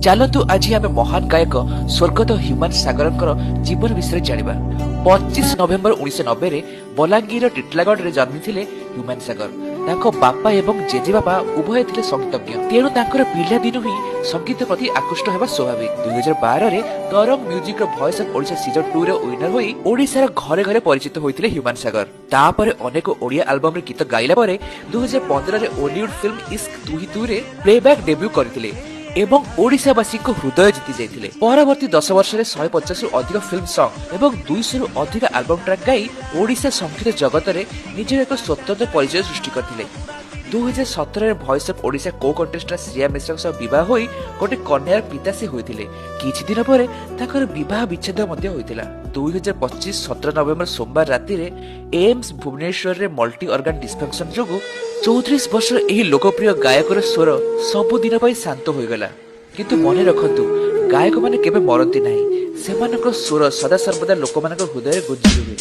ଚାଲନ୍ତୁ ଆଜି ଆମେ ମହାନ ଗାୟକ ସ୍ୱର୍ଗତ ହ୍ୟୁମାନ ସାଗରଙ୍କର ଜୀବନ ବିଷୟରେ ଜାଣିବା। 25 ନଭେମ୍ବର 1990ରେ ବଲାଙ୍ଗୀର ଟିଟିଲାଗଡ଼ରେ ଜନ୍ମିଥିଲେ ହ୍ୟୁମାନ ସାଗର। ତାଙ୍କ ବାପା ଏବଂ ଜେଜେବାପା ଉଭୟ ଥିଲେ ସଙ୍ଗୀତଜ୍ଞ, ତେଣୁ ତାଙ୍କର ପିଲାଦିନୁ ହିଁ ସଙ୍ଗୀତ ପ୍ରତି ଆକୃଷ୍ଟ ହେବା ସ୍ୱାଭାବିକ। 2012ରେ ତରଙ୍ଗ ମ୍ୟୁଜିକର ଭଏସ୍ ଅଫ୍ ଓଡ଼ିଶା ସିଜନ 2ର ୱିନର ହୋଇ ଓଡ଼ିଶାର ଘରେ ଘରେ ପରିଚିତ ହୋଇଥିଲେ ହ୍ୟୁମାନ ସାଗର। ତାପରେ ଅନେକ ଓଡ଼ିଆ ଆଲବମରେ ଗୀତ ଗାଇଲା ପରେ 2015ରେ ଓଲିଉଡ ଫିଲ୍ମ ଇସ୍କ ତୁ ହି ତୁରେ ପ୍ଲେବ୍ୟାକ୍ ଡେବ୍ୟୁ କରିଥିଲେ ଏବଂ ଓଡ଼ିଶାବାସୀଙ୍କ ହୃଦୟ ଜିତି ଯାଇଥିଲେ। ପରବର୍ତ୍ତୀ 10 ବର୍ଷରେ 150ରୁ ଅଧିକ ଫିଲ୍ମ ସଙ୍ଗ ଏବଂ 200ରୁ ଅଧିକ ଆଲବମ ଟ୍ରାକ୍ ଗାଇ ଓଡ଼ିଶା ସଙ୍ଗୀତ ଜଗତରେ ନିଜର ଏକ ସ୍ୱତନ୍ତ୍ର ପରିଚୟ ସୃଷ୍ଟି କରିଥିଲେ। 2017ରେ ଭଏସ୍ ଅଫ୍ ଓଡ଼ିଶା କୋ କଣ୍ଟେଷ୍ଟେଣ୍ଟ ଶ୍ରିୟା ମିଶ୍ରଙ୍କ ସହ ବିବାହ ହୋଇ ଗୋଟେ କନ୍ୟାର ପିତା ସେ ହୋଇଥିଲେ। କିଛି ଦିନ ପରେ ତାଙ୍କର ବିବାହ ବିଚ୍ଛେଦ ମଧ୍ୟ ହୋଇଥିଲା। 2025 17 ନଭେମ୍ବର ସୋମବାର ରାତିରେ ଏମ୍ସ ଭୁବନେଶ୍ୱରରେ ମଲ୍ଟି ଅର୍ଗାନ ଡିସଫଙ୍କସନ ଯୋଗୁଁ 34 ବର୍ଷର ଏହି ଲୋକପ୍ରିୟ ଗାୟକର ସ୍ୱର ସବୁଦିନ ପାଇଁ ଶାନ୍ତ ହୋଇଗଲା। କିନ୍ତୁ ମନେ ରଖନ୍ତୁ, ଗାୟକମାନେ କେବେ ମରନ୍ତି ନାହିଁ, ସେମାନଙ୍କ ସ୍ୱର ସଦାସର୍ବଦା ଲୋକମାନଙ୍କ ହୃଦୟରେ ଗୁଞ୍ଜି ରୁହେ।